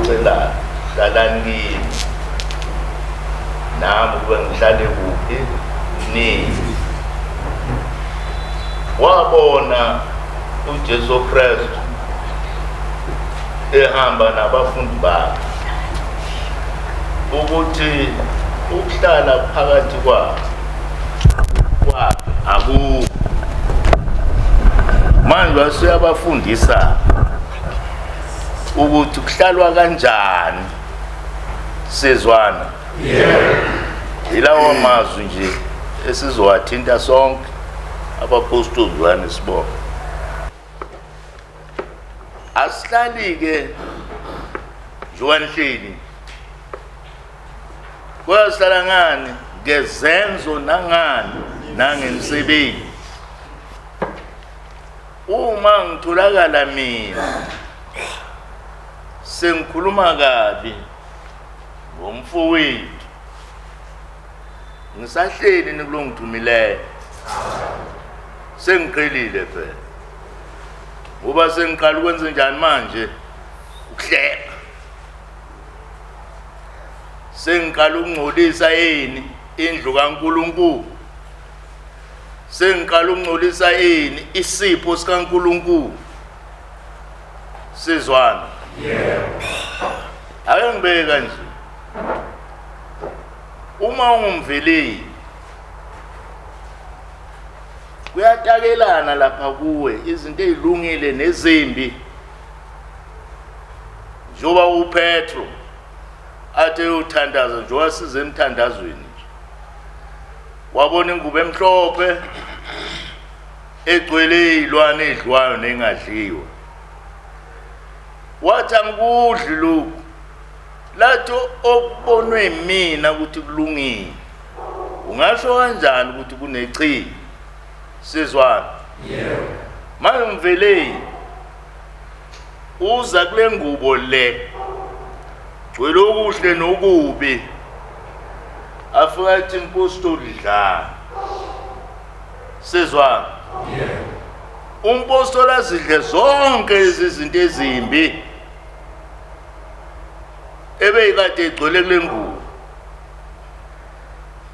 engicela hlalani kimi nami kube ngihlale kuphi nini. Wabona uJesu Kristu ehamba nabafundi bakhe ukuthi ukuhlala phakathi kwakhe akukho. Manje wasuyabafundisa ukuthi kuhlalwa kanjani. Sizwana? Ilawo mazwi nje esizowathinta sonke abapostoli bani sibonke. Asihlali-ke njengohleli kwasihlala ngani ngezenzo nangani nangemisebenzi. Uma ngitholakala mina sengikhuluma kabi ngomfowethu ngisahleli nikulo ngithumileyo sengiqhelile phela ngoba sengiqala ukwenza njani manje ukuhleka. Sengiqala ukungcolisa yini indlu kaNkulunkulu. Sengiqala ukungcolisa yini isipho sikaNkulunkulu. Sizwana? Ake ngibeke kanje, uma ungumveleli kuyatakelana lapha kuwe izinto ezilungile nezimbi. Njoba uPetro athe uthandaza njoba size emthandazweni nje, wabona ingubo emhlophe egcwele izilwane ezidliwayo nengadliwa, wathi angikudli lokhu, lathi okubonwe mina ukuthi kulungile. Ungasho kanjani ukuthi kunechili? Sizwana? Manje umveleli uza kule ngubo le gcwele okuhle nokubi, afika athi impostoli dlala. Sizwana? Umpostoli azidle zonke lezi zinto ezimbi ebeyikade egcwele kule ngubo,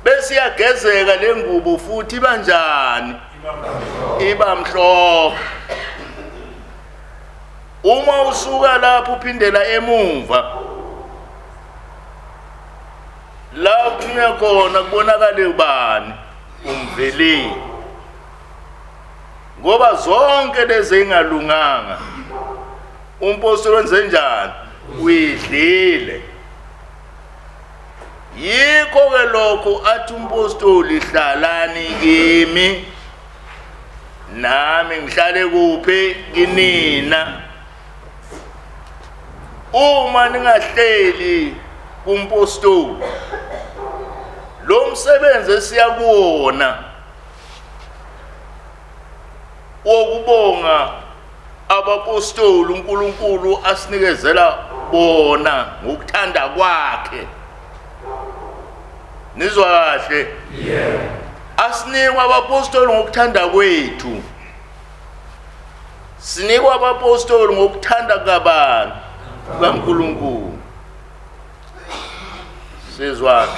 bese iyagezeka le ngubo futhi ibanjani? Iba mhlophe. Uma usuka lapho uphindela emumva la kunya khona kubonakala ubani? Umveleli. Ngoba zonke lezi engalunganga umpostoli wenze njani? Uyidlile. Yikho ke lokho athi umpostoli hlalani kimi nami ngihlale kuphi kinina. Uma ningahleli kumpostoli lo msebenzi esiyakuwona wokubonga abapostoli uNkulunkulu asinikezela bona ngokuthanda kwakhe. Nizwa kahle? Asinikwa abapostoli ngokuthanda kwethu. Sinikwa abapostoli ngokuthanda kabani? KaNkulunkulu. Sizwa?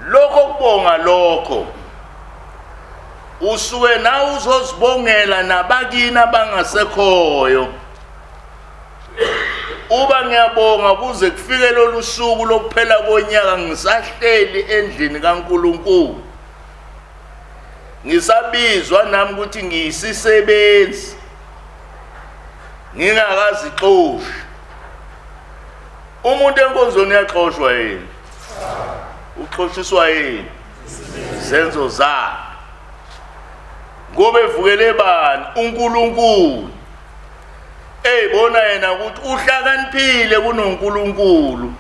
Lokho kubonga lokho usuke na uzozibongela nabakini abangasekhoyo. Uba ngiyabonga kuze kufike lolu suku lokuphela konyaka ngisahleli endlini kaNkulunkulu, ngisabizwa nami ukuthi ngiyisisebenzi, ngingakazixoshi. Umuntu enkonzweni uyaxoshwa yini? Uxoshiswa yini? Zenzo zakhe. Ngoba evukele bani? uNkulunkulu. Bona yena ukuthi uhlakaniphile kunoNkulunkulu.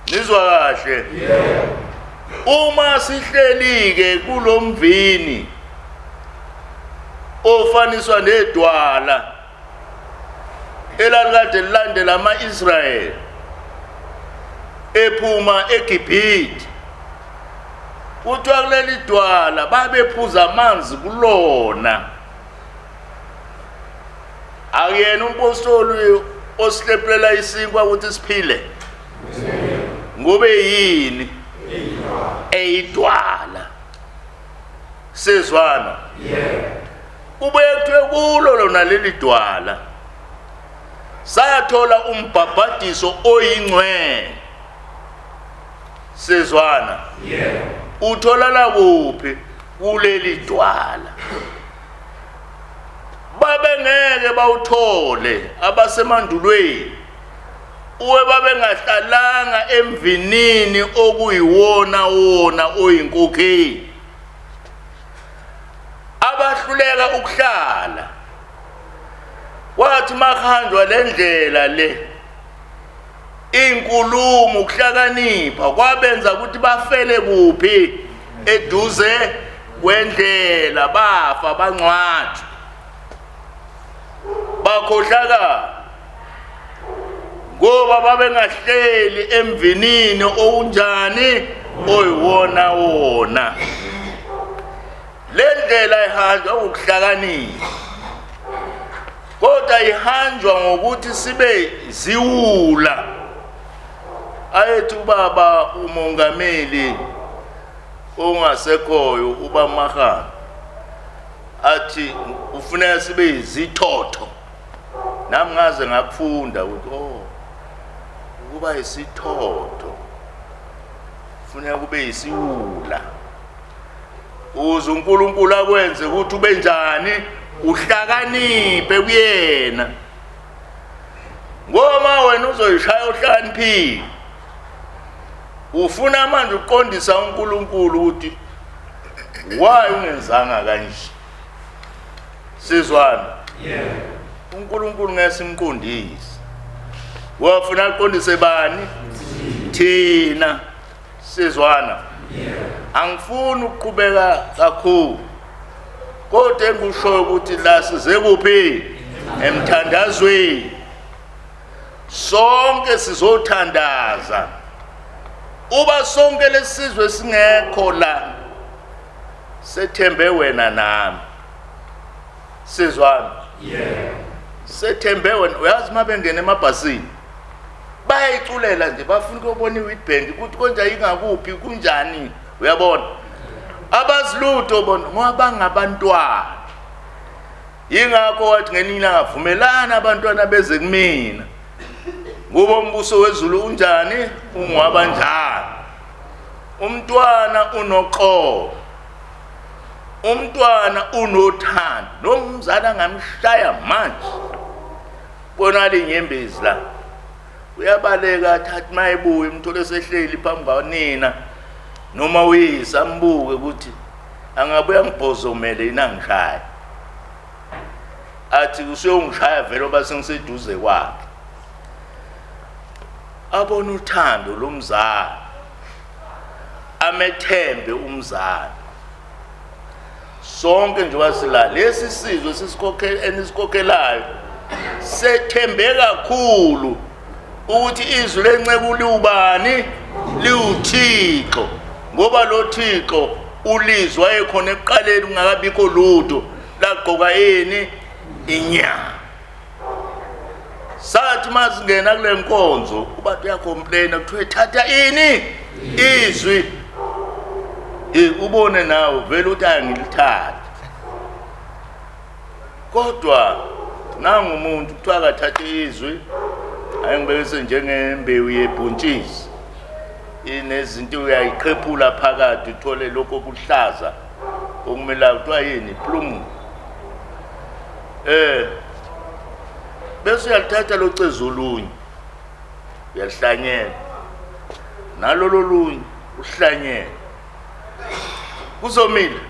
Nizwa kahle? Uma sihleli-ke kulomvini ofaniswa nedwala elalikade lilandela ama-Israyeli ephuma eGibhithe, kuthiwa kuleli dwala babephuza amanzi kulona. akuyena umpostoli osihlephelela isinkwa ukuthi siphile ngobe yini eyidwala sezwana kubuye kuthiwe kulo lona leli dwala sathola umbhabhadiso oyingcwele sezwana utholala kuphi kuleli dwala babengeke bawuthole abasemandulweni uwe babengahlalanga emvinini okuyiwona wona oyinkokheli abahluleka ukuhlala wathi makuhanjwa lendlela le inkulumo ukuhlakanipha kwabenza ukuthi bafele kuphi eduze kwendlela bafa bangcwatshwa bakhohlakala ngoba babengahleli emvinini okunjani oyiwona wona lendlela ihanjwa ngokuhlakanipha kodwa ihanjwa ngokuthi sibe ziwula ayethu baba umongameli ongasekhoyo uba Mahana athi ufuneka sibe izithotho nami ngaze ngakufunda ukuthi ukuba isithotho ufuneka kube isiwula uze uNkulunkulu akwenze ukuthi ube njani uhlakaniphe kuyena ngoma wena uzoyishaya uhlaniphile ufuna manje uqondisa uNkulunkulu ukuthi why ungenzanga kanje sizwana uNkulunkulu ngesimqondisi wafuna aqondise bani thina sizwana angifuni ukuqhubeka kakhulu kodwa engusho ukuthi la size kuphi emthandazweni sonke sizothandaza uba sonke lesizwe singekho la sethembe wena nami sizwana sethembe wena uyazi mabengena emabhasini bayayiculela nje bafuna ukubona iWheatbank ukuthi konje ingakuphi kunjani uyabona abazilutho bona ngoba bangabantwana yingakho wathi ngenina ngavumelana abantwana beze kumina ngoba umbuso wezulu unjani ungwaba njani umntwana unoqobo umntwana unothando nomzala angamshaya manje bona linyembezi la uyabaleka thatha mayibuye umthole sehleli phambi kwanina noma uyisa mbuke ukuthi angabuya ngibhozomele inangishaya athi usuyongishaya vele oba sengiseduze kwakhe abona uthando lomzali amethembe umzali sonke nje wasila lesi sizwe enisikokhelayo sethembe kakhulu ukuthi izwi lenceke liubani liuThixo ngoba lo Thixo ulizwa ekhona ekuqaleni ungakabikho lutho laqoka yini inyama sathi masingena kule nkonzo uba uyacomplaina kuthiwe thatha ini izwi ubone nawe vele uthi angilithatha kodwa nangu umuntu kuthiwa akathathe izwi ayengibekise njengembewu yebhontshisi inezinto uyayiqhephula phakathi uthole lokho kuhlaza okumela kuthiwa yini plum bese uyalithatha locezu olunye uyalihlanyela nalolo lunye uhlanyela kuzomila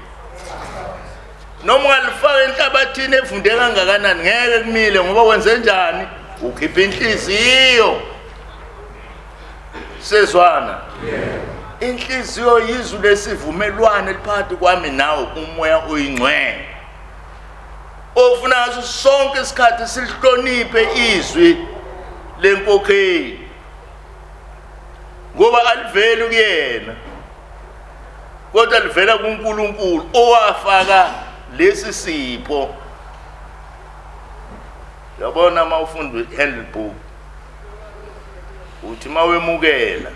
noma ungalifaka enhlabathini evunde kangakanani ngeke kumile ngoba wenze njani ukhipha inhliziyo sezwana inhliziyo yizwi lesivumelwano eliphakathi kwami nawe umoya oyingcwele ofuna ngaso sonke isikhathi silihloniphe izwi lenkokheli ngoba aliveli kuyena kodwa livela kuNkulunkulu owafaka lesi sipho yabona mawufunda i-handbook uthi mawemukela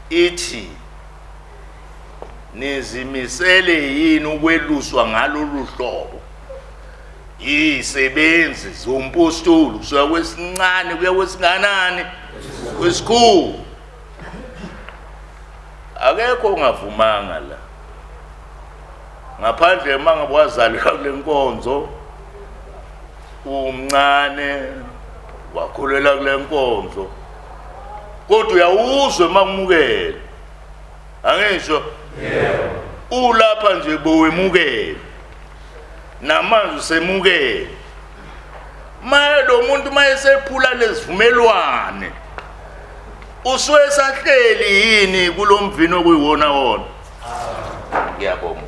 ithi nizimisele yini ukweluswa ngalolu hlobo yisebenzi zompostoli kusuka kwesincane kuya kwesinganani kwesikhulu. Akekho ongavumanga la ngaphandle mangabe wazalwa kule nkonzo umncane wakhulela kule nkonzo kodwa uyawuzwe makumukela angisho ulapha nje bowemukela namanje usemukela maye lo muntu mayesephula lezivumelwane usuke sahleli yini kulomvino kuyiwona wona. Ngiyabonga.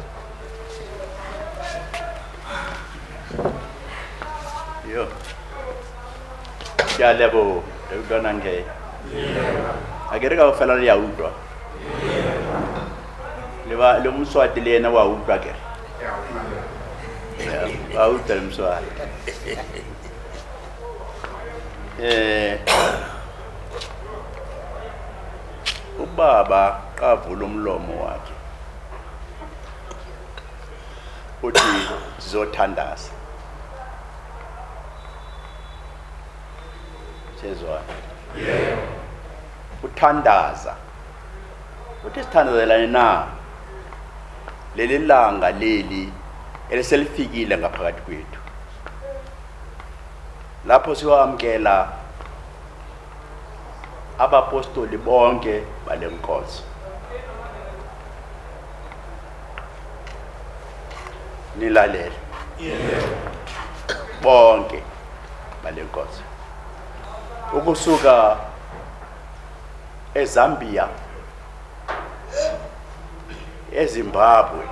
Yo. Ya lebo, udona nge. Akere ka ufela le ya utlwa. Le mswati le na wa utlwa ke. Ya, wa utlwa le mswati. Ubaba qavula umlomo wakhe. Uthi sizothandaza. Sezwa. Yebo. Uthandaza. Uthi sithandazelane na. Leli langa leli eliselifikile ngaphakathi kwethu. Lapho siwamkela abapostoli bonke balenkonzo. Nilalele. Yebo. Bonke balenkonzo. Ukusuka eZambia, eZimbabwe,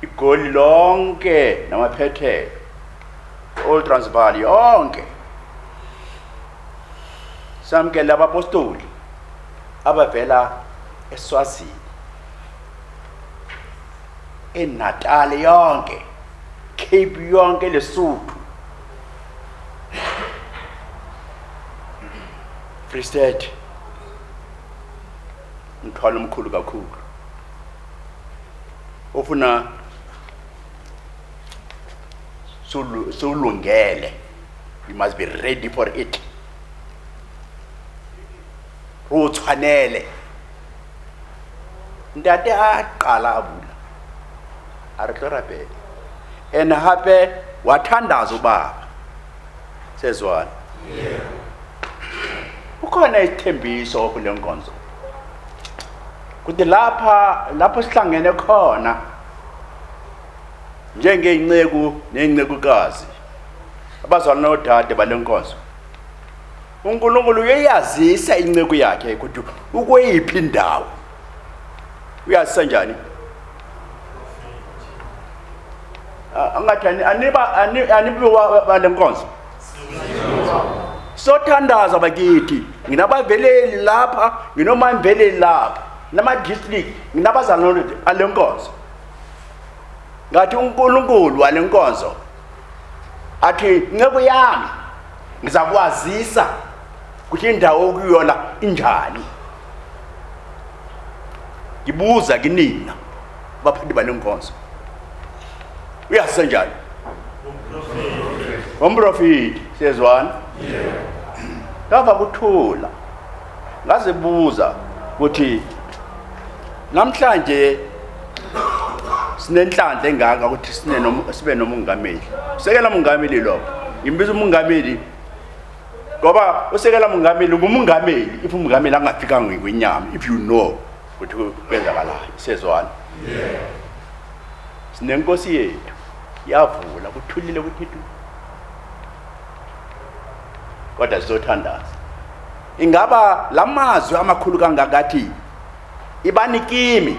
iGoli lonke namaphethelo, Old Transvaal yonke. Samkela abapostoli abavela eSwazini, eNatal yonke, Cape yonke leSuthu, Free State, mthwalo omkhulu kakhulu. Ufuna sulungele, you must be ready for it. Ruthwanele ndate aqala abula aritorabele and hape wathandaza ubaba sezwana. Yeah. Ukhona isithembiso kule nkonzo kuthi lapho sihlangene khona njengeinceku neincekukazi abazalwana nodade balenkonzo. uNkulunkulu uyayazisa inceku yakhe ukuthi ukweyiphi indawo. Uyazisa njani? Angathani anibiwa balenkonzo. Sothandaza bakithi, nginabaveleli lapha, nginomamveleli lapha, nama district, nginabazalwana alenkonzo. Ngathi uNkulunkulu walenkonzo athi inceku yami ngizakwazisa ukuthi indawo okuyona injani. Ngibuza kinina baphathi balenkonzo. Uyazisa njani? Umprofeti sezwana. Yeah. Ngava kuthula. Ngazibuza ukuthi namhlanje sinenhlanhla engaka ukuthi sibe nomongameli. Usekela umongameli lo. Ngimbiza umongameli ngoba usekela umongameli ngumongameli if umongameli angafika ngikwenyama if you know ukuthi kwenzakala sezwana. Yeah. Sinenkosi yethu yavula kuthulile ukuthi kodwa sizothandaza. Ingaba lamazwi amakhulu kangakathi ibani kimi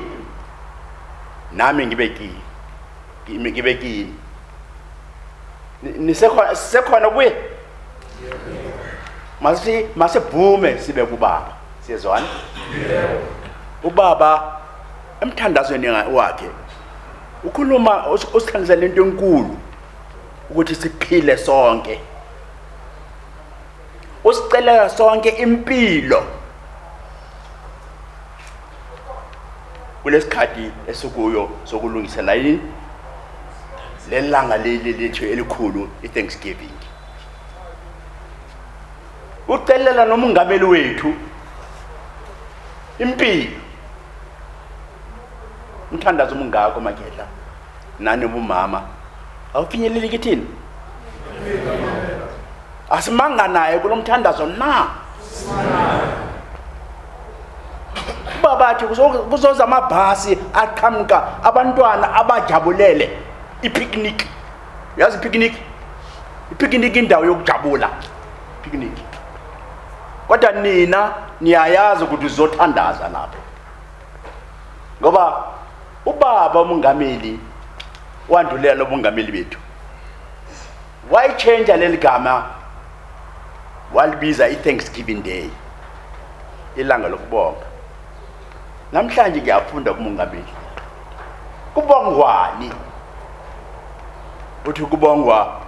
nami ngibe kimi nisekhona kuye masebhume sibe kubaba siyezwana. Ubaba emthandazweni wakhe ukhuluma usikhanisela into enkulu ukuthi siphile sonke, usicela sonke impilo kulesikhathi esikuyo sokulungisela yini lelanga lethu elikhulu iThanksgiving. Ucelela nomongameli wethu impilo. Umthandazo umngako Magedla nani bomama awufinyeleli kithini? Asimanga naye kulomthandazo na. Babathi kuzoza amabhasi aqhamuka abantwana abajabulele ipicnic. Yazi ipicnic? Ipicnic indawo yokujabula. Picnic. Kodwa nina niyayazi ukuthi uzothandaza lapho. Ngoba ubaba umongameli wandulela umongameli bethu. Why change leli gama? Walibiza iThanksgiving Day. Ilanga lokubonga. Namhlanje ngiyafunda kumongameli. Kubongwani? Uthi kubongwa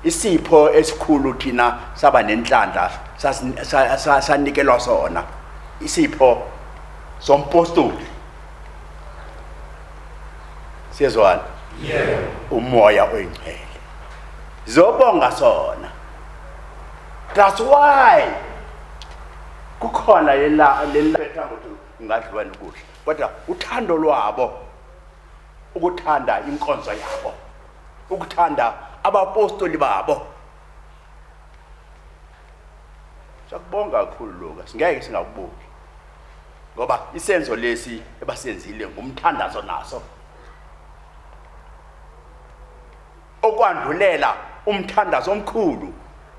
isipho esikhulu thina saba nenhlanhla sanikelwa sona. Isipho sompostoli. Siyezwana? Yeah. Umoya oyingcwele. Zobonga sona. That's why kukhona lelaphetha ukuthi ngadliwa ukudla. Kodwa uthando lwabo ukuthanda inkonzo yabo. Ukuthanda abapostoli babo. Sakubonga kakhulu lokho. Singeke singakubongi. Ngoba isenzo lesi ebasenzile ngumthandazo naso. Okwandulela umthandazo omkhulu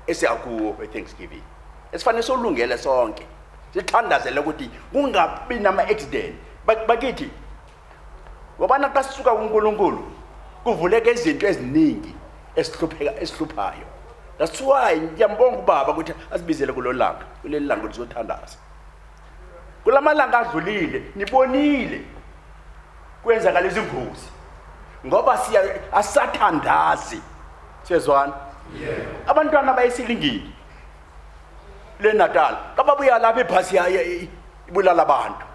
esiyakuwo weThanksgiving. Esifanele solungele sonke. Sithandazele ukuthi kungabi nama accident. Bakithi ngobana xa sisuka kuNkulunkulu kuvuleke izinto eziningi esihluphayo. That's why ngiyambonga ubaba ukuthi asibizele kulolanga, kuleli langa lizothandaza. Kulamalanga adlulile nibonile kwenzakala izingozi. Ngoba asathandazi. Siyezwana? Yeah. Abantwana bayisilingini le Natal kababuya lapha ephasi ibulala abantu.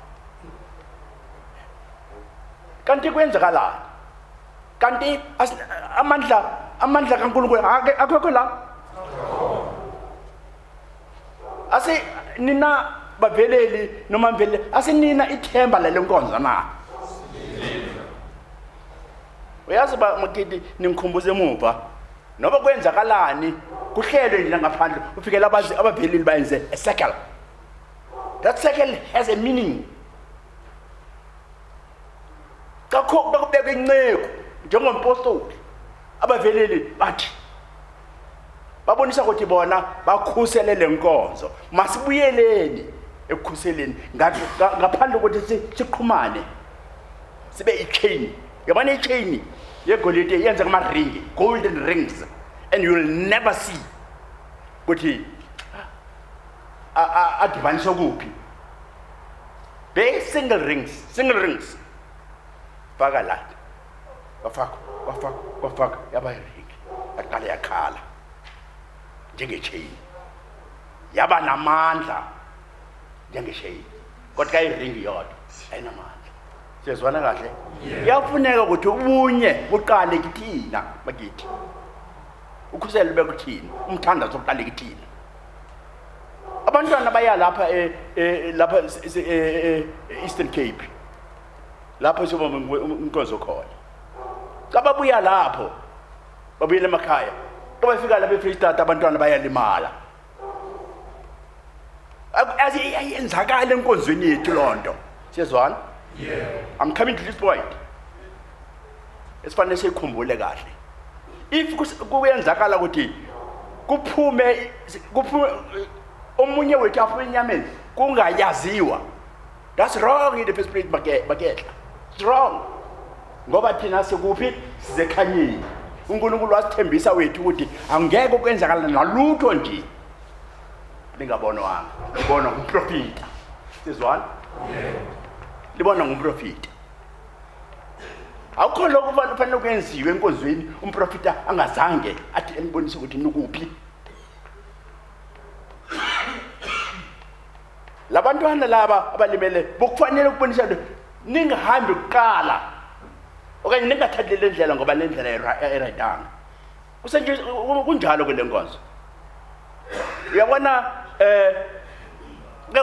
Kanti kwenzakalani? Kanti amandla kaNkulunkulu akekho la. Ase nina baveleli noma mvele asinina ithemba lelenkonzo na. Uyazi ba Makiti ningikhumbuze emuva noba kwenzakalani kuhlelwe nje ngaphandle ufikela abaveleli bayenze a circle. That circle has a meaning. Kakho bakubeka inceko njengompostoli abaveleli bathi babonisa ukuthi bona bakhusele lenkonzo. Masibuyeleni ekukhuseleni ngaphandle ukuthi siqhumane sibe ichain. Yabona ichain yegolide yenza kuma ring, golden rings, and you will never see ukuthi adibanisa kuphi. Big single rings. Faka la. Wafaka yaba ring. Aqala yakhala. Njenge chain. Yaba namandla njenge chain. Kodwa iring yodwa ayinamandla. Siyezwana kahle? Yafuneka ukuthi ubunye buqale kithina bakithi. Ukhusele bekuthina, umthandazo uqale kithina. Abantwana baya lapha lapha Eastern Cape. Lapho soba inkonzo khona. Xa babuya lapho babuyela emakhaya. Xa bafika lapha eFree State abantwana bayalimala. Ayenzakala enkonzweni yethu lonto. Siyezwana? Yeah. I'm coming to this point. Esifanele sikhumbule kahle. If kuyenzakala ukuthi kuphume omunye wethu afume inyameni kungayaziwa. That's wrong in the first place Magedla. It's wrong. Ngoba thina sikuphi sizekhanyeni. uNkulunkulu wasithembisa wethu ukuthi angeke ukwenzakala nalutho nje lingabonwanga. Libona ngumprofita. Sizwana? Libona ngumprofita. awukho lokho kufanele ukwenziwe enkonzweni umprofita angazange athi embonise ukuthi nikuphi. Labantwana laba abalimele bokufanele ukubonisa lo ningahambi kuqala okanye ningathathi le ndlela ngoba le ndlela erayidanga. Kusenje kunjalo kule nkonzo. Uyabona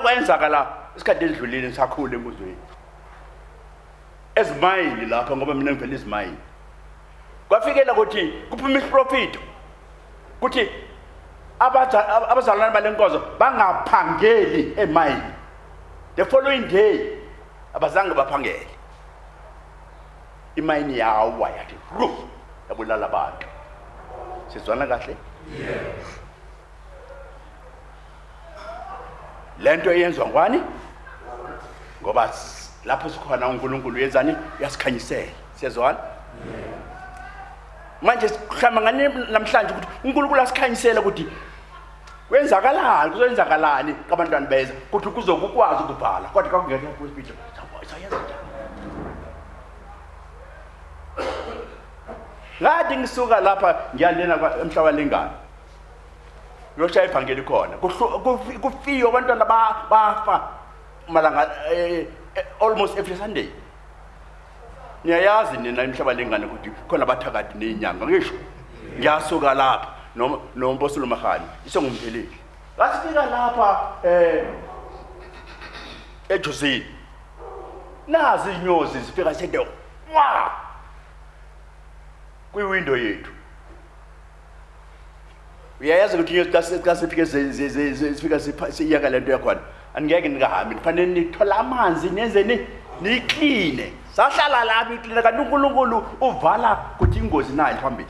kwenzakala isikhathi edlulile ngisakhula emuzweni. Ezimayini lapha ngoba mina ngivela ezimayini. Kwafikela ukuthi kuphuma isiprofito ukuthi abazalwane balenkonzo bangaphangeli emayini. The following day abazange baphangele. Imayini yawa yathi roof yabulala abantu. Sizwana kahle? Lento eyenzwa ngwani? Ngoba lapho sikhona uNkulunkulu uyenzani? Uyasikhanyisela. Siyazwana? Manje sihlangane namhlanje ukuthi uNkulunkulu asikhanyisela ukuthi wenzakalani, kuzoyenzakalani kabantwana beza ukuthi kuzokukwazi ukubhala. Kodwa kakungena kuSpeed. Sayenza njani? Ngathi ngisuka lapha ngiyalena emhlabalingane. Ngoshaya ivangeli khona. Kufiyo abantwana bafa malanga almost every Sunday. Niyayazi nina emhlabalingane ukuthi khona abathakathi nezinyanga ngisho. Ngiyasuka lapha noMpostoli Mahani isongumtheleli. Ngasifika lapha eJosini. Nazi inyozi zifika sethe wa kwi-window yethu. Uyayazi ukuthi inyozi kasifike zifika siyaka lento yakhona. Angeke nikahambi kufanele nithola amanzi nenzeni nikline. Sahlala lapha ikline kanti uNkulunkulu uvala ukuthi ingozi nayo phambili.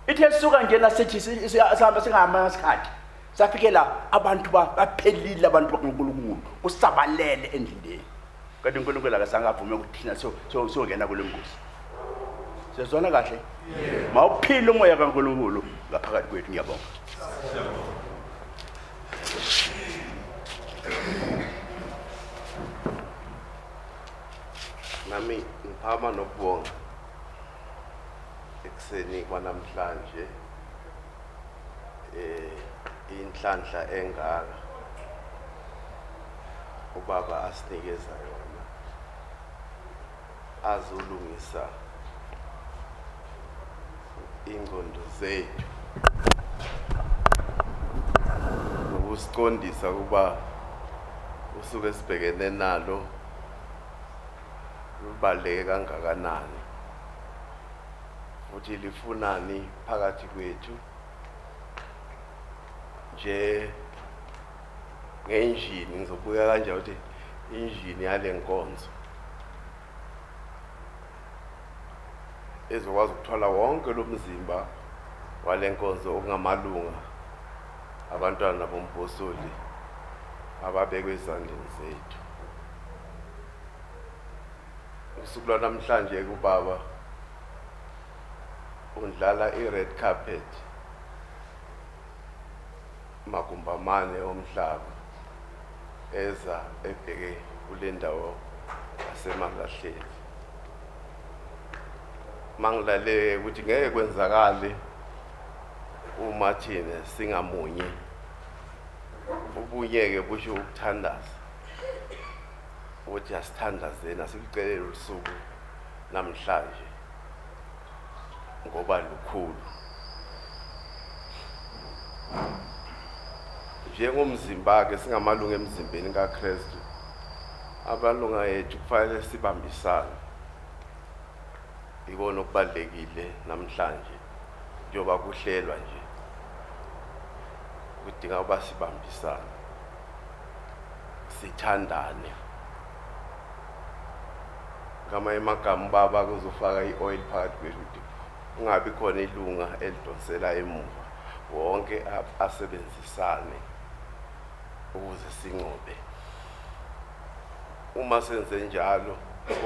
Ithe suka ngena sethi sihamba singahamba isikhathi. Safikela abantu baphelile abantu bakaNkulunkulu kusabalele endleleni. Kanti uNkulunkulu akazange avume ukuthi thina so ngena kule nkosi. Siyazwana kahle? Mawuphile umoya kaNkulunkulu ngaphakathi kwethu ngiyabonga. Nami ngiphama nokubonga ekseni kwanamhlanje inhlanhla engaka ubaba asinikeza yona azulungisa ingqondo zethu nokusiqondisa kuba usuke sibhekene nalo lubaleke kangakanani futhi lifunani phakathi kwethu nje ngenjini ngizobuya kanje ukuthi injini yale nkonzo ezokwazi ukuthola wonke lo mzimba wale nkonzo okungamalunga abantwana bompostoli ababekwe ezandleni zethu. Usuku lwanamhlanje kubaba undlala i-red carpet makumbamane omhlaba eza ebheke kule ndawo yaseMalahleni. Mangilale ukuthi ngeke kwenzakale uma thina singamunye ubunyeke busho ukuthandaza ukuthi asithandazeni asikucelele usuku namhlanje ngoba lukhulu njengomzimba ke singamalunga emzimbeni kaKristu. Abalunga ethu kufanele sibambisane, ikona okubalekile namhlanje njengoba kuhlelwa nje kudinga ukuba sibambisane sithandane. Kama emagama baba kuzofaka i-oil phakathi kwethu ungabi khona ilunga elidonsela emuva, wonke asebenzisane ukuze sinqobe. Uma senze njalo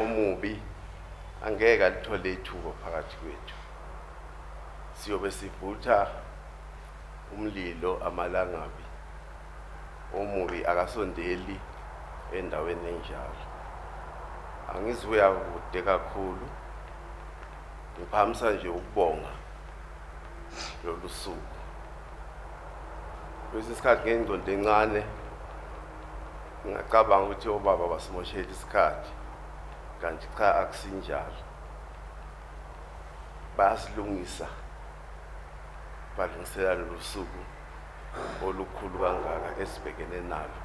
omubi angeke alithole ithuba phakathi kwethu, siyobe sivutha umlilo amalangabi. Omubi akasondeli endaweni enjalo. Angizuya kude kakhulu. Ngiphamisa nje ukubonga lolu suku. Bese isikhathi ngengcondo encane ngicabanga ukuthi obaba basimoshela isikhathi. Kanti cha akusinjalo. Bayasilungisa. Balungisela lolu suku olukhulu kangaka esibhekene nalo.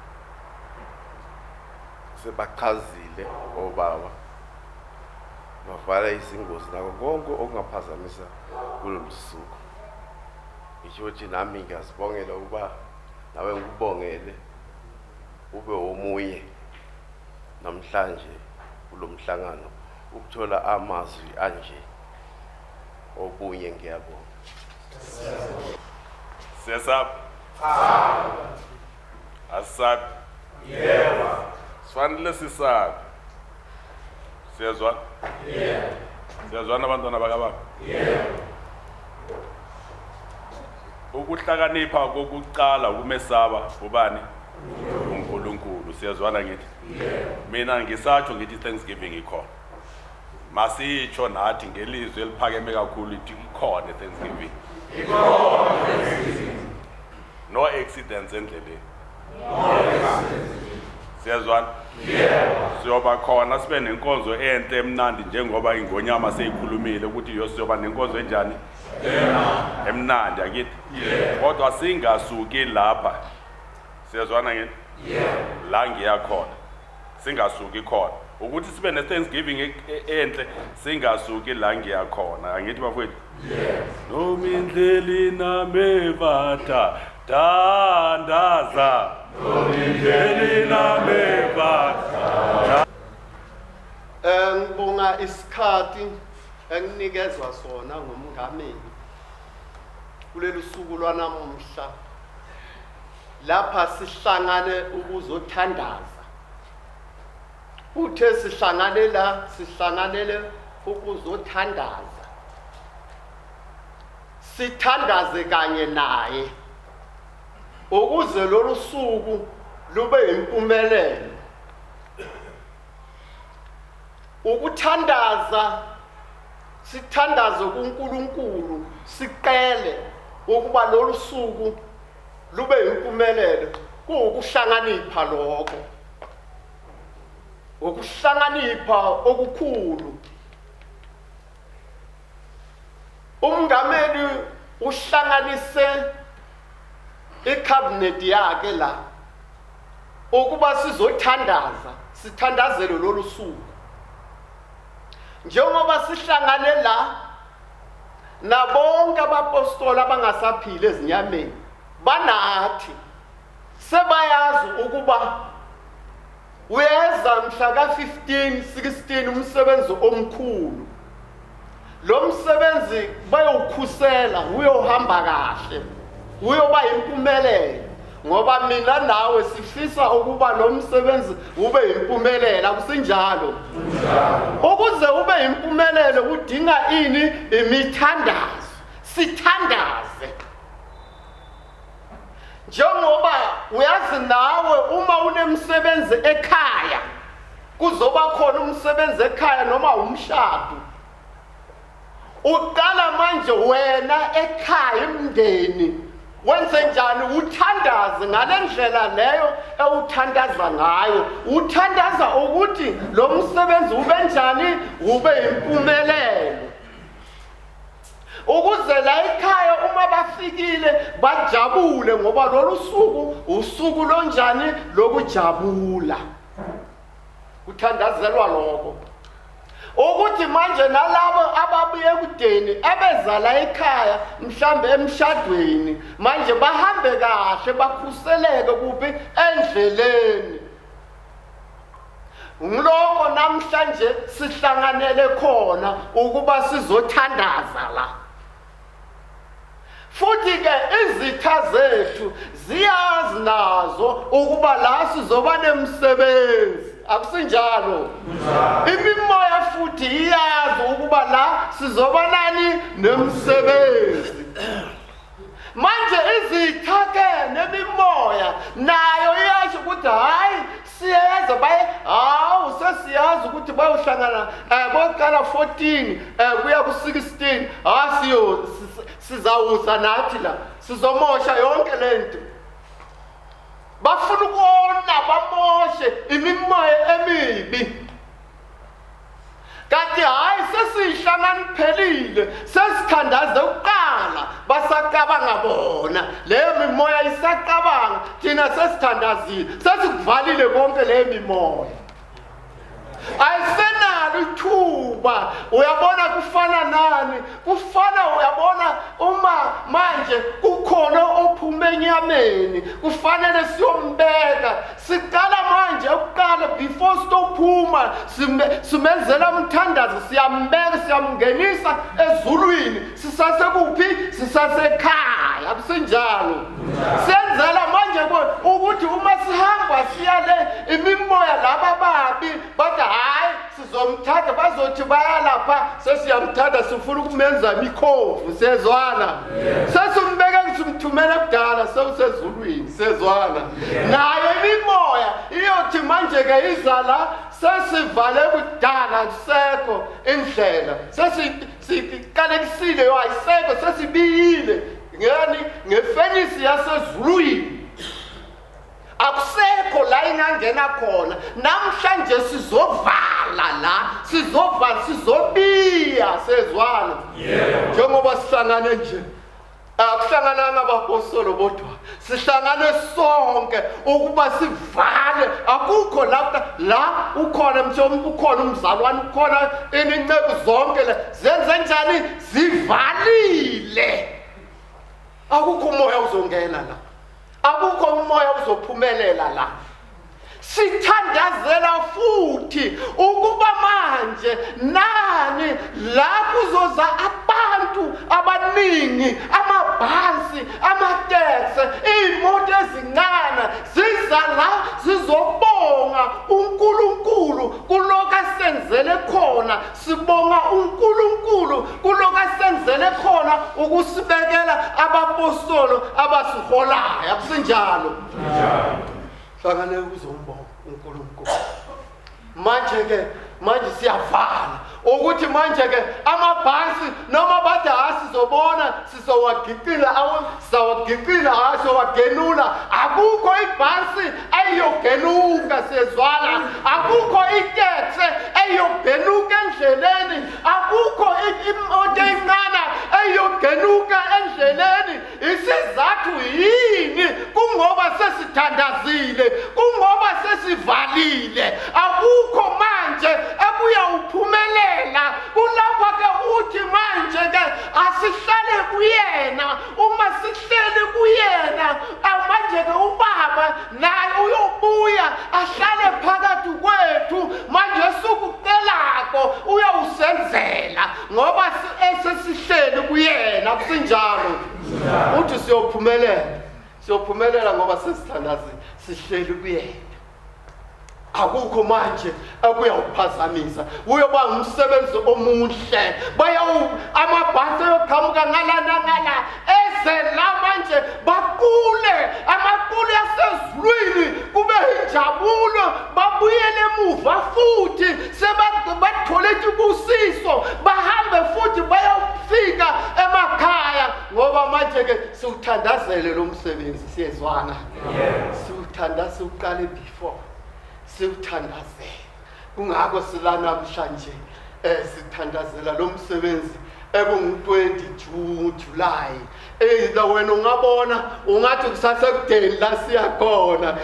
Sebachazile obaba bavala izingozi nako konke okungaphazamisa kulolu suku. Ngisho ukuthi nami ngiyazibongela ukuba nawe ngikubongele ube omunye namhlanje kulomhlangano ukuthola amazwi anje obunye ngiyabonga. Siyasaba? Asabi? Yebo. Sifanele sisabe. Siyazwana? Yebo. Siyazwana abantwana bakababa? Yebo. Ukuhlakanipha kokuqala ukumesaba ubani? uNkulunkulu. Siyazwana ngithi? Yebo. Mina ngisatsho ngithi Thanksgiving ikhona. Masitsho nathi ngelizwi eliphakeme kakhulu ithi ikhona Thanksgiving. No accidents endleleni. Siyazwana? Siyoba khona sibe nenkonzo enhle emnandi njengoba ingonyama seyikhulumile ukuthi siyoba nenkonzo enjani? Emnandi akithi? Kodwa singasuki lapha. Siyazwana ngithi? La ngiyakhona. Singasuki khona. Ukuthi sibe ne-Thanksgiving enhle singasuki la ngiyakhona. Angithi bafowethu? Nomindleli namevata dandaza. Nomindleli namevata. Ngibonga isikhathi enginikezwa sona ngumngameli kuleli suku lwanamuhla lapha sihlangane ukuzothandaza. Uthe sihlanganele ukuzothandaza. Sithandaze kanye naye ukuze lolu suku lube impumelelo. Ukuthandaza sithandaze kuNkulunkulu siqele ukuba lolu suku lube impumelelo kuukuhlanganipha lokho. Ukuhlanganipha okukhulu. Umngameli uhlanganise icabinet yakhe la ukuba sizothandaza sithandazele lolu suku. Njengoba sihlangane la nabonke abapostoli abangasaphili ezinyameni banathi sebayazi ukuba uyeza mhla ka-15 16 umsebenzi omkhulu. Lo msebenzi bayawukhusela uyohamba kahle uyoba impumelelo ngoba mina nawe sifisa ukuba lo msebenzi ube impumelelo. Akusinjalo? Ukuze ube impumelelo udinga ini? Imithandazo. Sithandaze. Njengoba uyazi nawe uma unemsebenzi ekhaya kuzoba khona umsebenzi ekhaya noma umshado. Uqala manje wena ekhaya imndeni wenze njani? Uthandaze ngalendlela leyo ewuthandaza ngayo. Uthandaza ukuthi lo msebenzi ube njani? Ube impumelelo. Ukuze la ekhaya uma bafikile bajabule ngoba lolu suku usuku lonjani lokujabula. Uthandazelwa lokho. Ukuthi manje nalabo ababuye kudeni abeza la ekhaya mhlambe emshadweni manje bahambe kahle bakhuseleke kuphi? Endleleni. Ngiloko namhlanje sihlanganele khona ukuba sizothandaza la. Futhi ke izitha zethu ziyazi nazo ukuba la sizoba nemsebenzi. Akusinjalo? Imimoya futhi iyazi ukuba la sizoba nani? Nemsebenzi. manje izitha-ke nemimoya nayo iyasho ukuthi hayi siyeza hawu sesiyazi ukuthi bayohlangana boqala 14 kuya ku-16 sizawuza nathi la sizomosha yonke lento. Bafuna ukona bamoshe imimoya emibi. Kanti hayi sesihlangana phelile sesithandaze uqala basaqabanga bona leyo mimoya isaqabanga thina sesithandazile sesikuvalile konke leyo mimoya. Ayisenalo ithuba. Uyabona kufana nani? Kufana uyabona uma manje kukhona ophume enyameni kufanele siyombeka. Siqala manje ukuqala before stophuma simenzela umthandazo siyambeka siyamngenisa ezulwini sisasekuphi sisasekhaya akusinjalo. Senzela manje ukuthi uma sihamba siyale imimoya laba babi bathi hayi sizomthatha bazothi bayalapha sesiyamthatha sifuna ukumenza imikhovu sezwana sesimbeke simthumela kudala sewusezulwini sezwana nayo imimoya iyothi manje ke izala sesivale kudala kusekho indlela sesiqalekisile ayisekho sesibiyile ngani ngefenisi yasezulwini. Akusekho la ingangena khona. Namhlanje sizovala la, sizobiya sezwana. Njengoba sihlangane nje. Akuhlangananga abapostoli bodwa. Sihlangane sonke ukuba sivale. Akukho la ukhona mthombo ukhona umzalwane ukhona ininceku zonke la zenze njani zivalile. Akukho umoya uzongena la. Akukho umoya uzophumelela la. Sithandazela futhi ukuba manje nani la kuzoza abantu abaningi amabhasi amateksi imoto ezincane ziza la zizobonga uNkulunkulu kuloko asenzele khona. Sibonga uNkulunkulu kuloko asenzele khona ukusibekela abapostoli abasiholayo akusinjalo. Hlangane ukuzombonga uNkulunkulu. Manje siyavala ukuthi manje ke amabhasi noma bathi sizobona sizowagiqila hasho wagenula. Akukho ibhasi ayogenuka sezwana. Akukho iteksi ayogenuka endleleni. Akukho imoto encane ayogenuka endleleni. Isizathu yini? Kungoba sesithandazile, kungoba sesivalile. Akukho manje ebuya uphumelela. Kulapha ke uthi manje ke asihlale kuyena. Uma sihlele kuyena manje ke ubaba naye uyobuya ahlale phakathi kwethu. Manje sukucelako uyawusenzela ngoba esesihlele kuyena kusinjalo. Uthi siyophumelela ngoba sesithandazile sihlele kuyena. Akukho manje akuyawuphazamisa. Uyoba umsebenzi omuhle. Amabhasi yoqhamuka ngala eze la manje baqule amaqulu yasezulwini kube injabulo babuyele emuva futhi sebathole ubusiso bahambe futhi bayofika emakhaya ngoba manje ke siwuthandazele lo msebenzi siyezwana. Siwuthandaze uqale before siwuthandazele. Kungakho sila namhlanje sithandazela lo msebenzi ekungu-20 July. La wena ungabona ungathi kusasekudeni la siyakhona.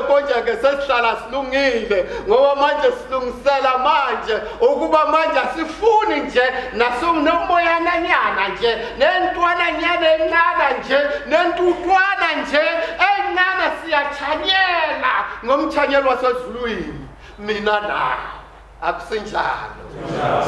Konje ke sesihlala silungile ngoba manje silungisela manje ukuba manje asifuni nje nasinomoyananyana nje nentwananyana encane nje nentutwana nje encane siyathanyela ngomthanyelo wasezulwini. Mina nawe akusinjalo.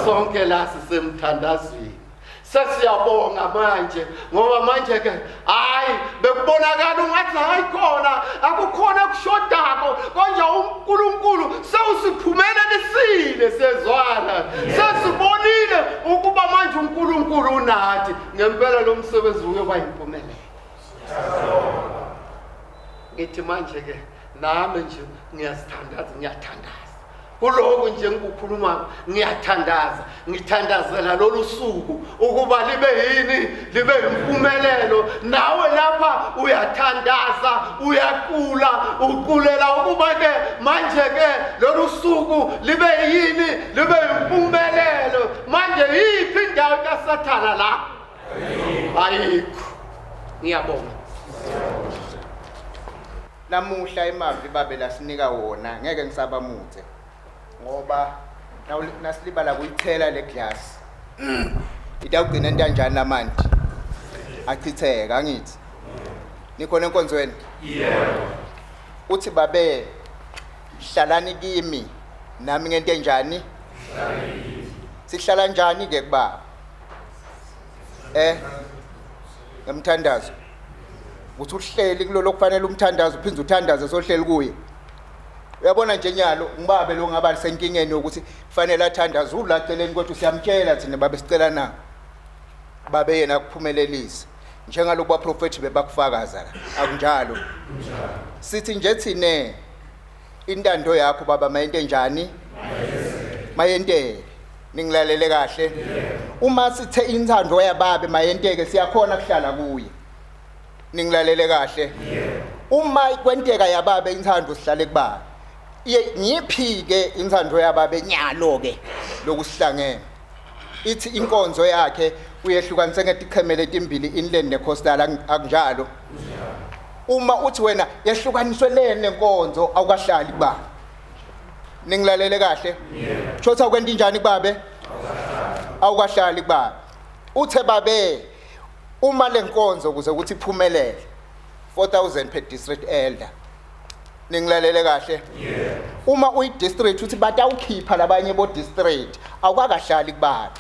Sonke la sisemthandazweni. Sesiyabonga manje ngoba manje ke hayi bekubonakala ungathi hayi khona akukhona kushodako konje uNkulunkulu sewusiphumelelile sezwana. Sesibonile ukuba manje uNkulunkulu kunathi ngempela lo msebenzi uyoba impumelelo. Ngithi manje ke nami nje ngiyathandaza kuloko nje ngikukhuluma ngiyathandaza ngithandazela lolu suku ukuba libe yini libe impumelelo nawe lapha uyathandaza uyaqula uqulela ukuba ke manje ke lolu suku libe yini libe impumelelo manje yiphi indawo kaSathana la ayikho ngiyabonga namuhla emavi babe lasinika wona ngeke ngisabamuthe ngoba nasilibala kuyithela le glass itawugcina entanjani namanti achitheka ngithi nikhona enkonzweni uthi babe hlalani kimi nami ngento enjani sihlala njani ke kuba ngemthandazo uthi uhleli kulolo kufanele umthandazo uphinde uthandaze sohleli kuye uyabona nje nyalo ngibabe lo ngaba senkingeni ukuthi kufanele athandaze ulaceleni kodwa siyamtshela thina babe sicela na babe yena kuphumelelisa njengalo kuba prophet bebakufakaza la akunjalo sithi nje thine intando yakho baba mayente njani mayente ningilalele kahle uma sithe intando yababe mayenteke siyakhona kuhlala kuye ningilalele kahle uma kwenteka yababe intando sihlale kuba ngiphike intando yababe nyalo ke lokusihlangene ithi inkonzo yakhe uyehlukanise ngetikhemele etimbili inland necoastal akunjalo uma uthi wena yehlukaniswe lene nkonzo awukahlali kuba ningilalele kahle chotha kwenta injani kubabe awukahlali kuba uthe babe uma lenkonzo kuze ukuthi iphumelele 4,000 per district elder ningilalele kahle uma uyi district uthi batawukhipha labanye bo district awukakahlali kuba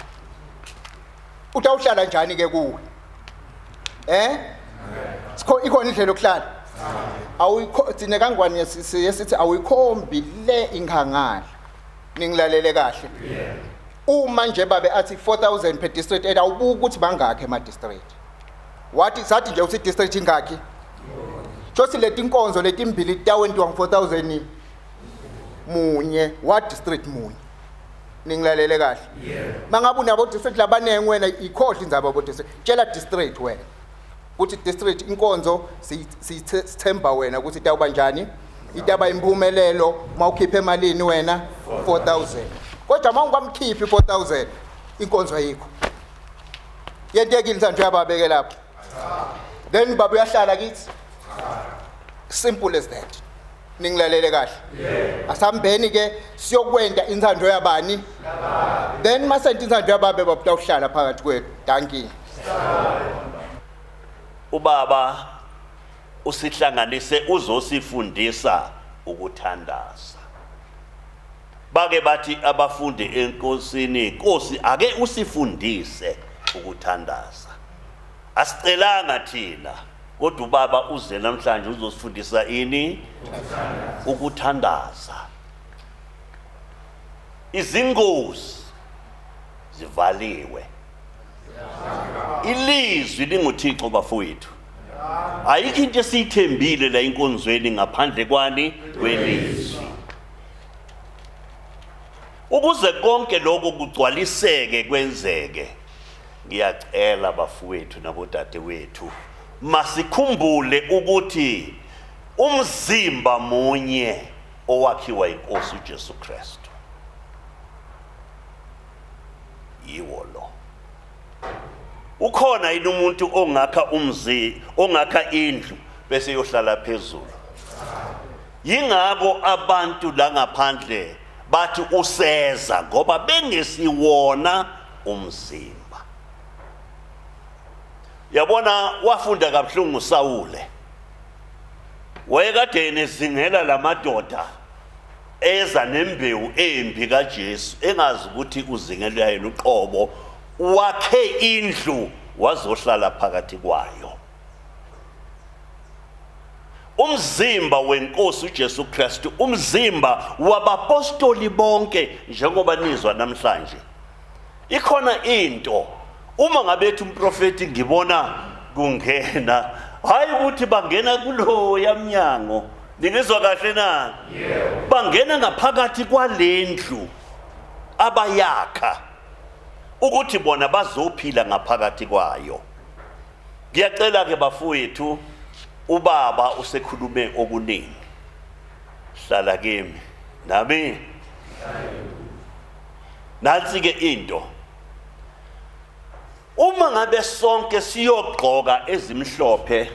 utawuhlala njani ke kuwe ikhona indlela yokuhlala awuyikho thina kangwani sithi awuyikhombi le inkhangala ningilalele kahle uma nje babe athi 4,000 per district awubuka ukuthi bangakhe ema district wathi sathi nje uthi district ingakhi Josi leti inkonzo letimbili tawentiwa 4,000 munye wa district munye ningilalele kahle mangabe unabo district labanenge wena ikhohle indzaba bo district tshela district wena ukuthi district inkonzo sithemba wena ukuthi itawuba njani itaba impumelelo mawukhiphe emalini wena 4,000 kodwa mawungamkhiphi 4,000 inkonzo ayikho yentekile santu yababeke lapho then baba uyahlala kithi simple as that ningilalele kahle asambeni ke siyokwenda inthando yabani then masenti inthando yababe babutawuhlala phakathi kwethu danki ubaba usihlanganise uzosifundisa ukuthandaza bake bathi abafundi enkosini Nkosi ake usifundise ukuthandaza asicelanga thina kodwa ubaba uze namhlanje uzosifundisa ini ukuthandaza izingozi zivaliwe ilizwi linguThixo bafowethu ayikho into esiyithembile la inkonzweni ngaphandle kwani kwelizwi ukuze konke lokho kugcwaliseke kwenzeke ngiyacela bafowethu nabodade wethu masikhumbule ukuthi umzimba munye owakhiwa inkosi uJesu Kristu yiwo lo ukhona yini umuntu ongakha indlu bese yohlala phezulu yingako abantu la ngaphandle bathi useza ngoba bengesiwona umzimba yabona wafunda kabuhlungu Sawule wayekade nezingela lamadoda eza nembewu embi kaJesu engazi ukuthi uzingelwa yena uqobo wakhe indlu wazohlala phakathi kwayo umzimba wenkosi uJesu Kristu umzimba wabapostoli bonke njengoba nizwa namhlanje ikhona into Uma ngabethi umprofeti ngibona kungena, hayi ukuthi bangena kulo yamnyango. Ningizwa kahle na? Bangena ngaphakathi kwalendlu abayakha ukuthi bona bazophila ngaphakathi kwayo. Ngiyacela ke bafowethu, ubaba usekhulume okuningi. Hlala kimi nami. Nansi ke into, uma ngabe sonke siyogqoka ezimhlophe,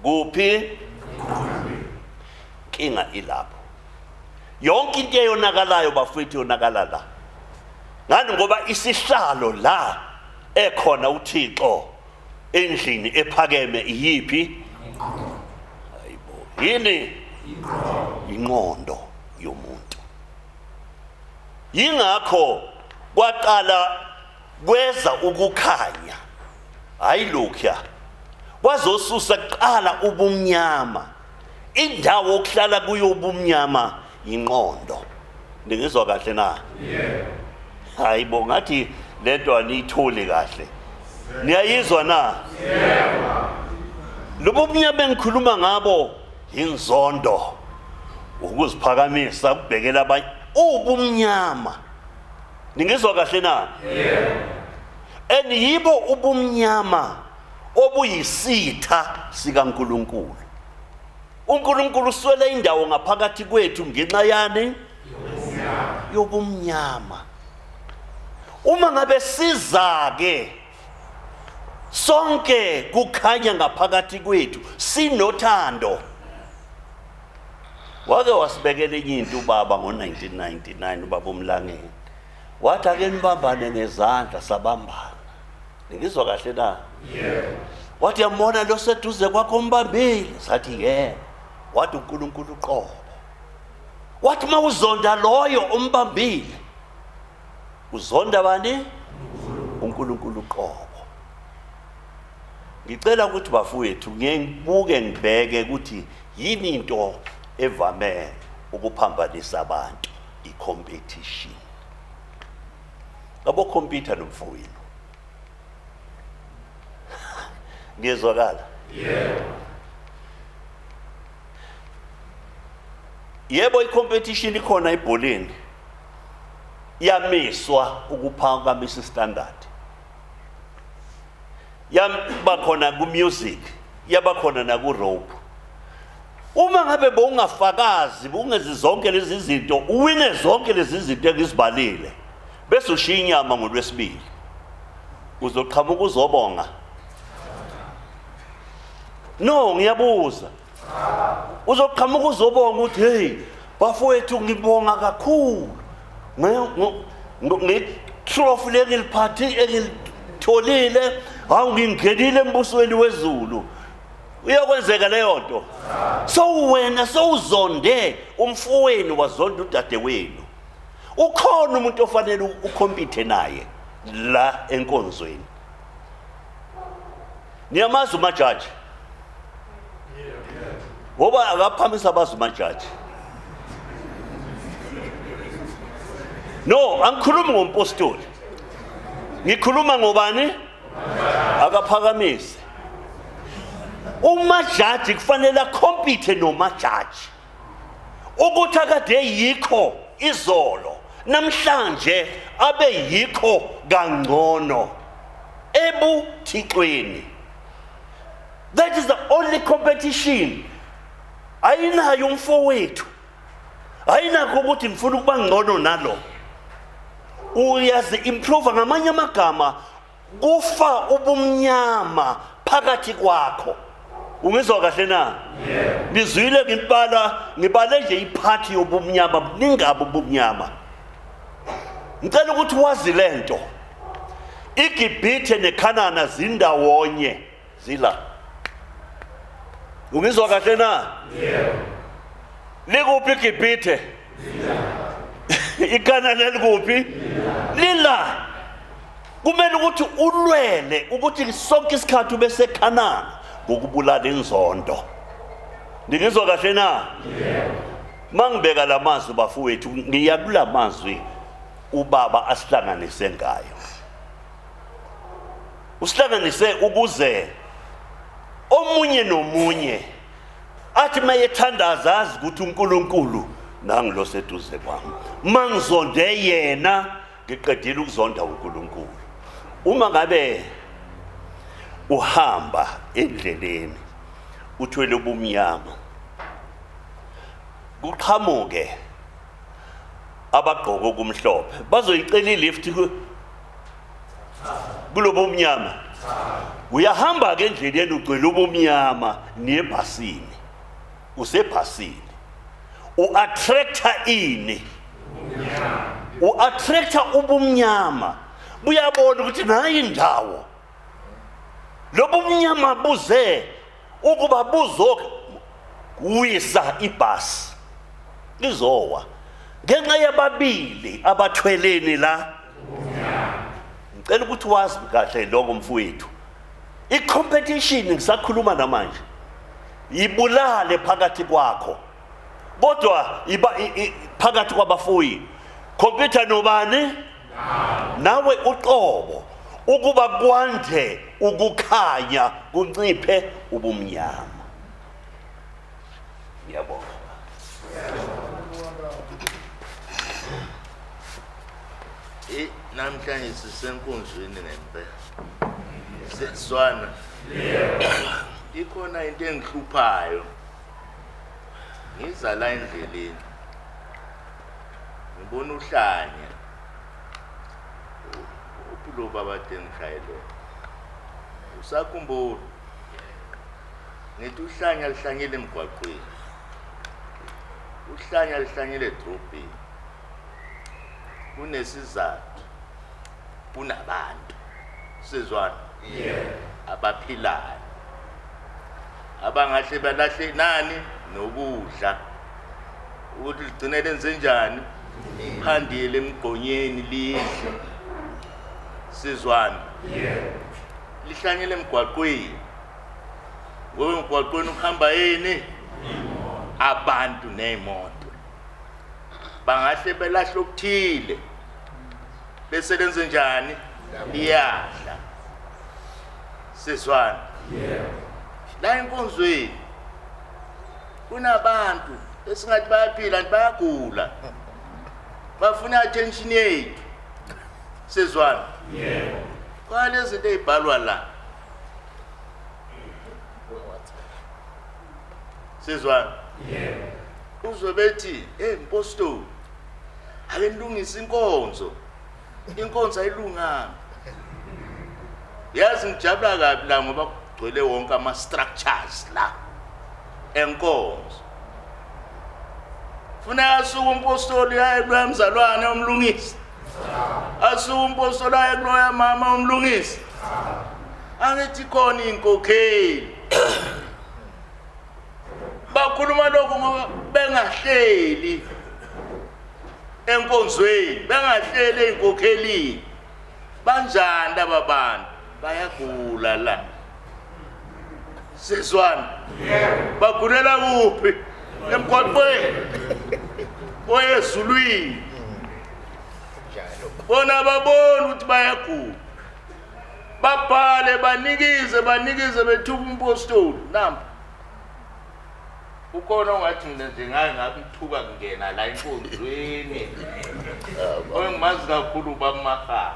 kuphi inkinga ilapho. Yonke into eyonakalayo bafowethu yonakala la. Ngani ngoba isihlalo la ekhona uThixo endlini ephakeme iyiphi? Hayibo, yini? Ingqondo yomuntu. Yingakho kwaqala kweza ukukhanya, hayi lokho wazosusa kuqala ubumnyama. Indawo okuhlala kuyo ubumnyama ingqondo. Ningizwa kahle na? Hayibo, ngathi lento aniyitholi kahle. Niyayizwa na? Lobo bumnyama engikhuluma ngabo inzondo, ukuziphakamisa, ukubhekela abanye, ubumnyama. Ningizwa kahle na? Yibo ubumnyama obuyisitha sikaNkulunkulu. uNkulunkulu uswele indawo ngaphakathi kwethu ngenxa yani? Yobumnyama. Uma ngabe siza ke sonke kukhanya ngaphakathi kwethu, sinothando. Wake wasibekela enye into ubaba ngo-1999, ubaba uMlangeni. Wathi ake nibambane ngezandla, sabambana. Ngizwa kahle na? Wathi yambona lo seduze kwakho umbambile? Sathi yebo. Wathi uNkulunkulu uqobo. Wathi mawuzonda loyo umbambile, uzonda bani? uNkulunkulu uqobo. Ngicela ukuthi bafowethu ngibuke ngibheke ukuthi yini into evame ukuphambanisa abantu, i-competition. Abo computer nomfowenu. Ngiyezwakala? Yebo, i-competition ikhona ebholeni. Yamiswa ukuphakamisa istandard. Yaba khona ku-music, yaba khona na ku-rope. Uma ngabe bowungafakazi, bungezi zonke lezi zinto, uwine zonke lezi zinto engizibhalile, bese ushiya inyama ngoLwesibili, uzoqhamuka uzobonga? No, ngiyabuza. Uzoqhamuka uzobonga ukuthi hey, bafowethu ngibonga kakhulu. Nge-trophy lengiliphathe engilitholile, hawu ngingenile embusweni wezulu. Uyakwenzeka leyo nto. So wena sowuzonde umfowenu, wazonda udadewenu. Ukhona umuntu ofanele ukompete naye la enkonzweni. Niyamazi umajaji? Ngoba akaphamisa abazi umajaji. No, angikhulumi ngompostoli. Ngikhuluma ngobani? Akaphakamise. Umajaji kufanele akompete nomajaji. Ukuthi akade yikho izolo, namhlanje abe yikho kangcono ebuthixweni. That is the only competition. Ayinayo umfowethu. Ayinakho ukuthi ngifuna ukuba ngcono nalo. Uyazi improve ngamanye amagama, kufa ubumnyama phakathi kwakho. Ungizwa kahle na? Ngizwile ngibale nje iphathi yobumnyama, ningabe ubumnyama. Ngicela ukuthi wazi lento. IGibhithe neKhanana zindawonye, zila. Ungizwa kahle na? Likuphi iGibhithe? IKhanana likuphi? Lila. Kumele ukuthi ulwele ukuthi sonke isikhathi ube seKhanana ngokubulala inzondo. Ngizwa kahle na? Mangibeka lamazwi bafowethu, ngiyakula mazwi ubaba asihlanganise ngayo. usihlanganise ukuze omunye nomunye athi mayethandaza azi ukuthi uNkulunkulu nangilo seduze kwami mangizonde yena ngiqedile ukuzonda uNkulunkulu. Uma ngabe uhamba endleleni uthwele ubumnyama kuqhamuke abagqoka okumhlophe bazoyicela ilift kulobo umnyama, uyahamba ke endleleni ugcwele ubumnyama nebhasini, usebhasini u-attractor ini, u-attractor ubumnyama, buyabona ukuthi nayo indawo lobu bumnyama buze ukuba buzokuwisa ibhasi lizowa ngenxa yababili abathweleni la. Ngicela ukuthi wazi kahle lokho mfowethu, i-competition ngisakhuluma namanje ibulale phakathi kwakho, kodwa phakathi kwabafowethu compete nobani nawe uqobo ukuba kwande ukukhanya kunciphe ubumnyama. Ngiyabonga. Namhlanje sisenkonzweni ngempela sesizwana ikhona into engihluphayo ngiza la endleleni ngibona uhlanya upilo baba tengishayele usakhumbula ngithi uhlanya lihlanyele emgwaqweni, uhlanya lihlanyele edrobheni kunesizathu, kunabantu sizwana abaphilayo abangahle balahle nani nokudla ukuthi ligcine lenze njani phandile emgqonyeni lihle sizwana lihlanyele emgwaqweni ngoba emgwaqweni ukuhamba yini abantu nemoto bangahle belahle okuthile bese lenze njani liyadla sizwana la enkonzweni kunabantu esingathi bayaphila nti bayagula bafuna attention yethu sizwana kwalezi zinto ezibhalwa la sizwana uzobethi mpostoli ake nilungise inkonzo ayilunganga. Yazi ngijabula kabi la ngoba kugcwele wonke ama-structures la enkonzo. Funeka asuke umpostoli aye kuloya mzalwane omlungisi, asuke umpostoli aye kuloya mama omlungisi, angithi khona inkokheli bakhuluma lokho ngoba bengahleli enkonzweni, bengahleli enkokhelini. Banjani laba bantu? Bayagula la sizwana bagulela kuphi? Emgwaqweni oyezulwini bona babona ukuthi bayagula, babhale banikize bethuba umpostoli. Namba ukhona ongathi mina nje ngabe ithuba kungena la enkonzweni ongimazi kakhulu ubaba Mahara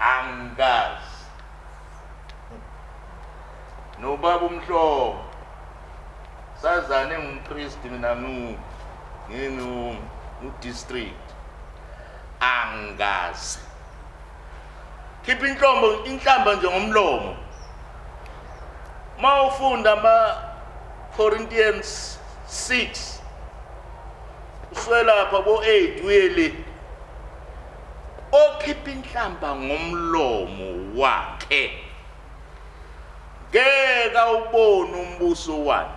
angazi nobaba uMhlobo sazane ngumpriest mina district angazi khipha inhlamba nje ngomlomo mawufunda Corinthians 6 uswela lapha bo8 uyele okhipha inhlamba ngomlomo wakhe ngeke ubone umbuso wani.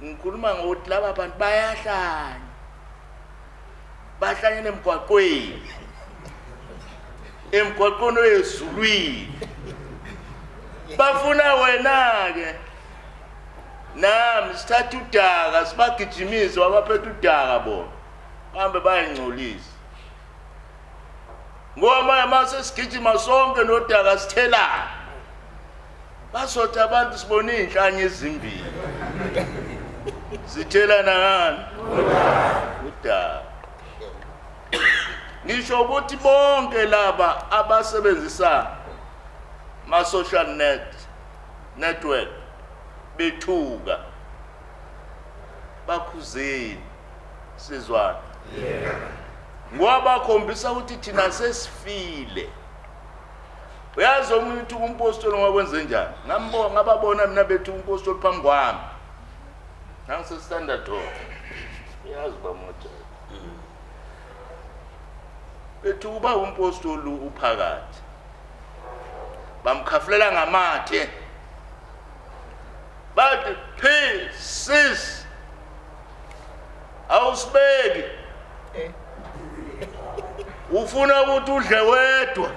Ngikhuluma ngokuthi laba bantu bahlanyela emgwaqweni oyezulwini bafuna wena ke nami sithatha udaka sibagijimise wabaphethe udaka bona hambe bayingcolisa ngoba mase sigijima sonke nodaka sithelana basothi abantu sibone inhlanye ezimbili sithelana ngani udaka. Ngisho ukuthi bonke laba abasebenzisa ma social network bethuka bakhuzeni sizwana ngoba khombisa ukuthi thina sesifile. Uyazi umuntu umpostoli ngakwenze njani? Ngababona mina bethu umpostoli phambi kwami nangise standard hall uyazi bamoto bethu kuba umpostoli uphakathi bamkhafulela ngamathe bathi peace awusibeki ufuna ukuthi udle wedwa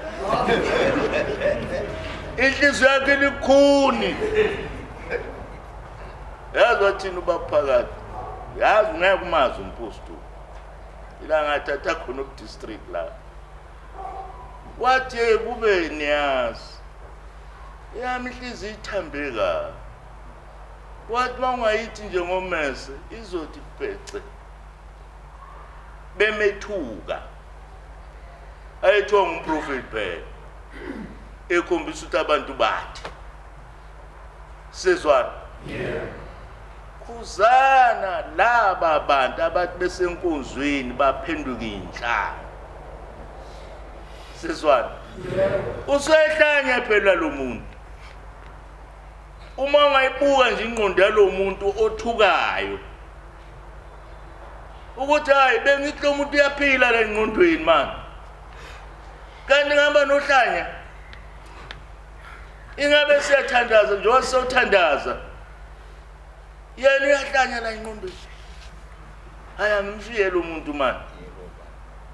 inhliziyo yakhe likhuni. Yazi wathini ubaphakathi yazi ngeke kumazi umpostoli ila ngathatha khona ku district la wathi kube niyazi yami inhliziyo ithambeka wathi mangayithi nje ngomese izothi bhece bemethuka ayethiwa ngumprofeti phela ekhombisa ukuthi abantu bathi sizwana khuzana laba bantu abathi besenkonzweni baphenduka inhlanga sizwana usehlanya phela lo muntu uma ungayibuka nje ingqondo yalo muntu othukayo ukuthi hayi bengithi lo muntu uyaphila la engqondweni manje kanti ngihamba nohlanya ingabe siyathandaza njengoba siyothandaza yena uyahlanya la engqondweni. Hayi angimshiye lo muntu manje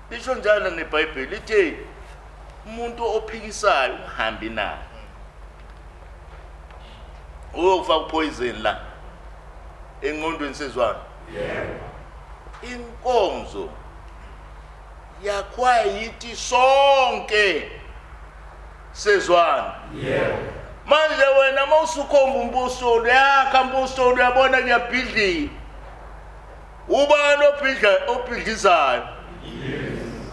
lisho njalo neBhayibheli lithi umuntu ophikisayo uhambi naye ufaka poison la engqondweni sezwana. Inkonzo yakwayithi sonke sezwana. Manje wena mawusukhomba umpostoli yakha umpostoli uyabona kuyabhidlika ubani obhidlizayo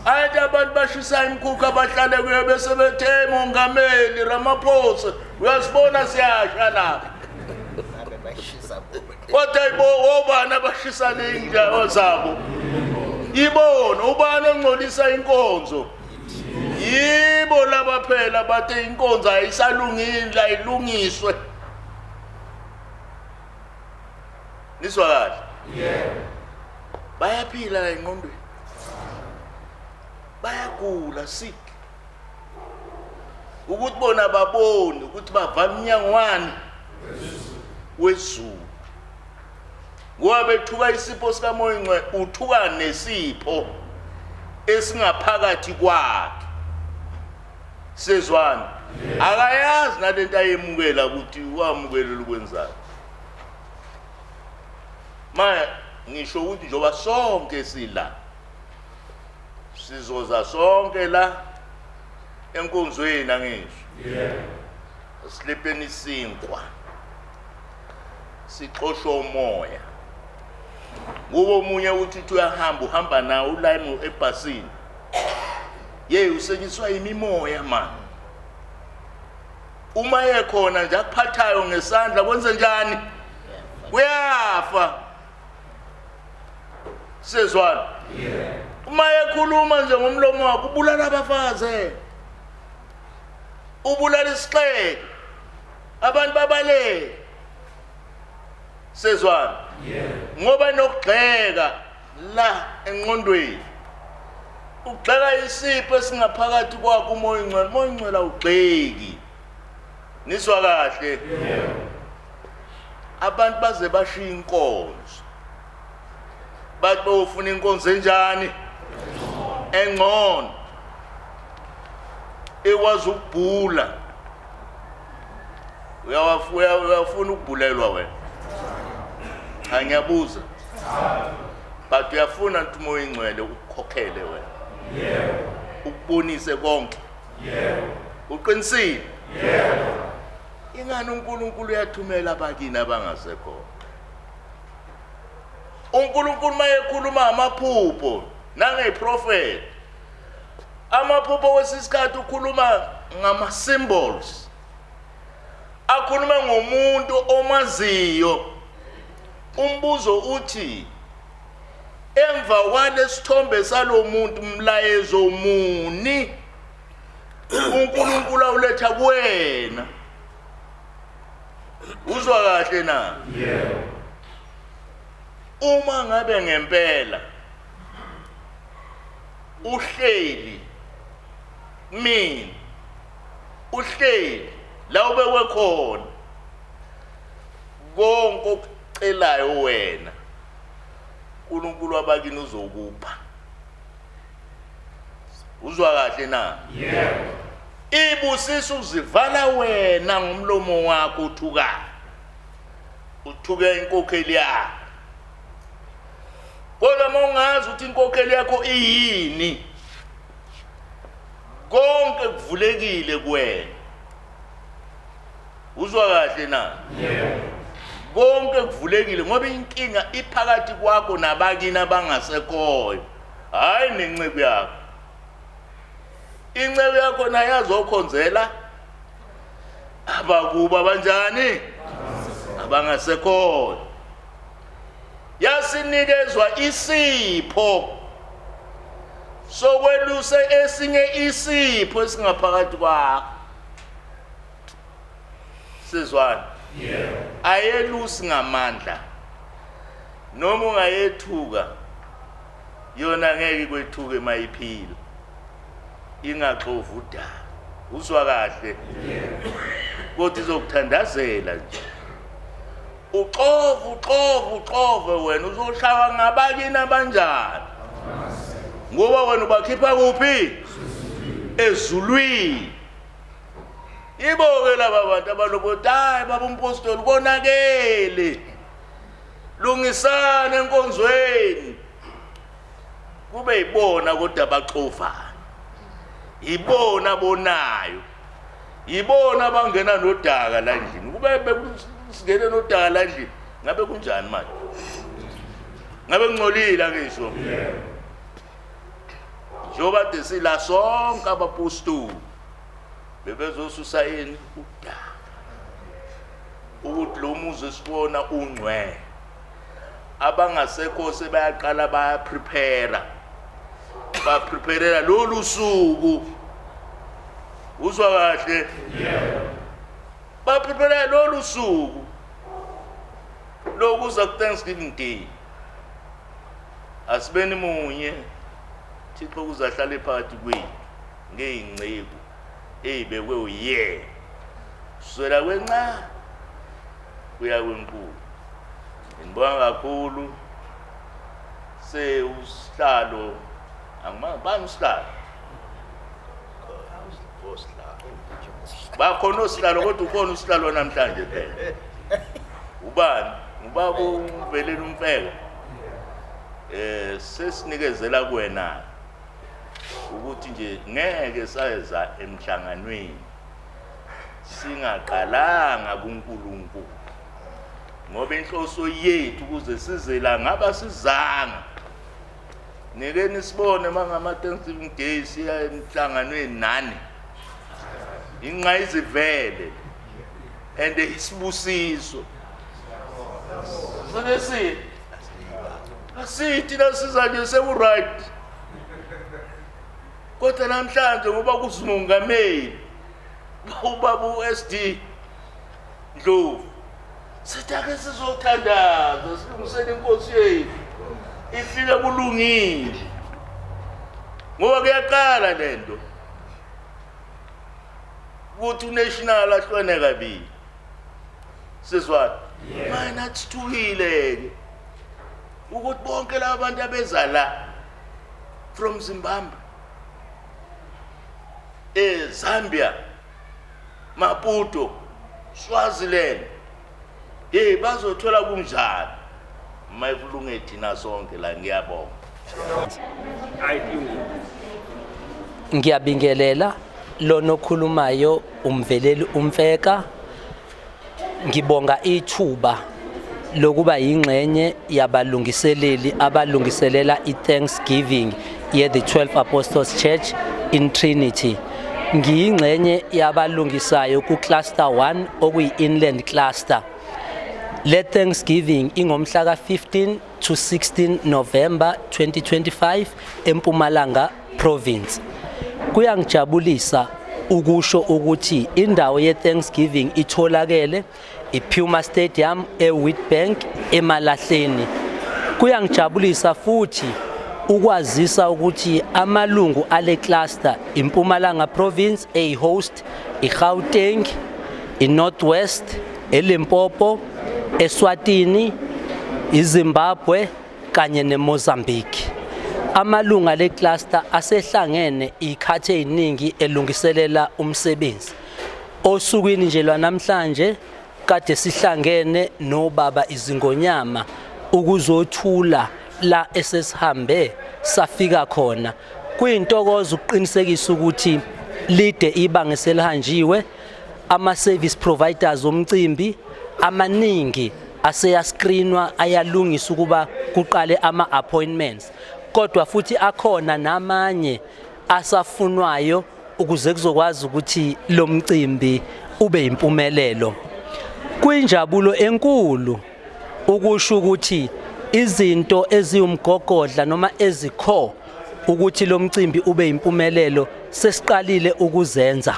ayithi abantu bashisa imkhukha abahlale kuyo bese bethe mongameli Ramaphosa uyasibona siyasha lapha kodwa obani abashisa ley'ndawo zabo ibona ubani ongcolisa inkonzo yibo laba phela bathe inkonzo ayisalungile ayilungiswe. Niswa kahle bayaphila la engqondweni bayagula sick ukuthi bona babone ukuthi bavala umnyango wani wezulu ngoba bethuka isipho sikamoya ingcwele uthuka nesipho esingaphakathi kwakhe sezwana akayazi nalento ayemukela ukuthi wamukelela ukwenzayo. Manje ngisho ukuthi njoba sonke sila sizoza sonke la enkonzweni angisho silepeni isinkwa sixoshwa umoya ngoba omunye uthi uyahamba uhamba nawo ulayini ebhasini usenyiswa imimoya manje uma yekhona nje akuphathayo ngesandla kwenze njani uyafa sezwana. Uma ekhuluma nje ngomlomo wakhe ubulala abafazi ubulala isixeke abantu babaleke sezwana ngoba nokugxeka la engqondweni ugxeka isipho esingaphakathi kwakho umoya ingcwele. Umoya ingcwele awugxeki. Niswa kahle abantu baze bashiya inkonzo bathi bofuna inkonzo enjani engcono ekwazi ukubhula. Uyafuna ukubhulelwa wena? Angiyabuza but uyafuna ukuthi umoya ingcwele ukukhokhele wena? ukubonise konke uqinisile ingani uNkulunkulu uyathumela abakini abangasekho uNkulunkulu mayekhuluma amaphupho nangeprofeti amaphupho wesisikhathi ukhuluma ngama symbols akhuluma ngomuntu omaziyo umbuzo uthi emva kwalesithombe salomuntu umlayezo muni uNkulunkulu awuletha kuwena uzwa kahle na uma ngabe ngempela uhleli mina uhleli la ubekwe khona konke okucelayo wena uNkulunkulu wabakini uzokupha uzwa kahle na ibusiso uzivala wena ngomlomo wakho uthuka uthuke inkokheli yakho kodwa mawungazi ukuthi inkokheli yakho iyini konke kuvulekile kuwena uzwa kahle na konke kuvulekile ngoba inkinga iphakathi kwakho nabakini abangasekhoyo hayi nenceku yakho inceku yakho naye azokhonzela abakuba abanjani abangasekhoyo yasinikezwa isipho sokweluse esinye isipho esingaphakathi kwakho sizwana ayelusi ngamandla noma ungayethuka yona ngeke kwethuke mayiphila ingaxovu udaba uzwa kahle kodwa izokuthandazela nje uxove wena uzohlala ngabakini abanjani ngoba wena ubakhipha kuphi ezulwini iboke laba bantu abalobothi hayi baba umpostoli konakele lungisana enkonzweni kube yibona kodwa baxovana yibona bonayo yibona bangena nodaka la endlini kube bekusingene nodaka la endlini ngabe kunjani manje ngabe ngcolile ngisho njoba desila sonke abapostoli bebezosusa yini udaka ukuthi lo muzi sibona ungcwele abangasekho sebayaqala bapreparera lolu suku uzwa kahle bapreparera lolu suku lokuza ku Thanksgiving Day asibeni munye Thixo kuzahlala phakathi kwethu ngeyingceku eyibekwe uye swela kwenca kuya kwenkulu ngibonga kakhulu usihlalo angibani usihlalo bakhona usihlalo kodwa ukhona usihlalo namhlanje phela ubani ubaba uvelele umfeka sesinikezela kuwena ukuthi nje ngeke sayeza emhlanganweni singaqalanga kuNkulunkulu ngoba inhloso yethu ukuze sizela ngaba sizanga nekeni sibone mangama Thanksgiving Day siya emhlanganweni nani inqa izivele and isibusiso sonesi asithi nasiza nje seku right kodwa namhlanje ngoba kusimongameli ubaba uSD Ndlovu sithake sizothandaza silungisele inkosi yethu ifike kulungile ngoba kuyaqala lento ukuthi unational ahlone kabili sizwa mina sithukile ke ukuthi bonke labantu abeza la from Zimbabwe Zambia Maputo Swaziland bazothola kunjani mayivulunge thina sonke la ngiyabonga ngiyabingelela lona okhulumayo umveleli umfeka. Ngibonga ithuba lokuba yingxenye yabalungiseleli abalungiselela iThanksgiving ye the 12 Apostles Church in Trinity. Ngiyingxenye yabalungisayo ku cluster 1 okuyi inland cluster. Le Thanksgiving ingomhla ka 15 to 16 November 2025 eMpumalanga province. Kuyangijabulisa ukusho ukuthi indawo ye Thanksgiving itholakele iPuma Stadium eWitbank eMalahleni. Kuyangijabulisa futhi ukwazisa ukuthi amalungu ale cluster iMpumalanga province host iGauteng, iNorthwest, eLimpopo, eSwatini, iZimbabwe kanye neMozambique. Amalunga le cluster asehlangene ikhathe eziningi elungiselela umsebenzi. Osukwini nje lwanamhlanje kade sihlangene nobaba izingonyama ukuzothula la esesihambe safika khona. Kuyintokozo uqinisekisa ukuthi lide ibanga selihanjiwe, ama service providers omcimbi amaningi aseyascreenwa ayalungisa ukuba kuqale ama appointments. Kodwa futhi akhona namanye asafunwayo ukuze kuzokwazi ukuthi lo mcimbi ube impumelelo. Kuyinjabulo enkulu ukusho ukuthi izinto eziyumgogodla noma ezikho ukuthi lo mcimbi ube impumelelo sesiqalile ukuzenza,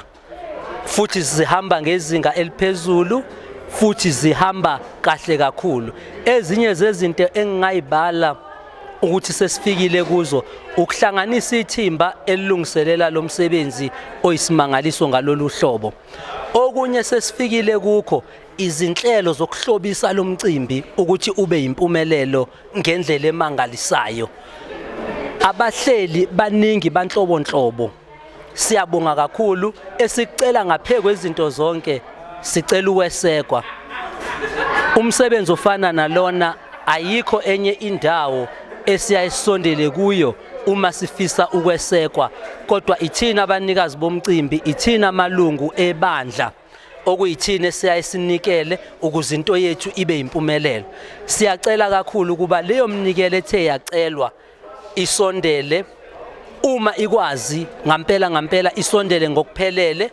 futhi zihamba ngezinga eliphezulu, futhi zihamba kahle kakhulu. Ezinye zezinto engingayibala ukuthi sesifikile kuzo ukuhlanganisa ithimba elilungiselela lo msebenzi oyisimangaliso ngalolu hlobo. Okunye sesifikile kukho izinhlelo zokuhlobisa lo mcimbi ukuthi ube impumelelo ngendlela emangalisayo. Abahleli baningi banhlobonhlobo. Siyabonga kakhulu, esicela ngaphezulu kwezinto zonke sicela ukwesekwa. Umsebenzi ofana nalona ayikho enye indawo esiyayisondele kuyo uma sifisa ukwesekwa, kodwa ithina abanikazi bomcimbi, ithina amalungu ebandla okuyithina esiyayisinikele ukuze into yethu ibe impumelelo. Siyacela kakhulu ukuba leyo mnikelo ethe yacelwa isondele, uma ikwazi ngampela isondele ngokuphelele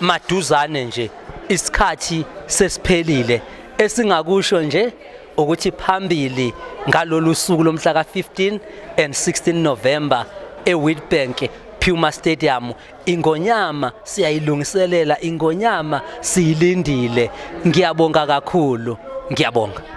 maduzane nje, isikhathi sesiphelile. Esingakusho nje ukuthi phambili ngalolu suku lomhla ka 15 and 16 November eWitbank Puma Stadium, ingonyama siyayilungiselela, ingonyama siyilindile. Ngiyabonga kakhulu, ngiyabonga.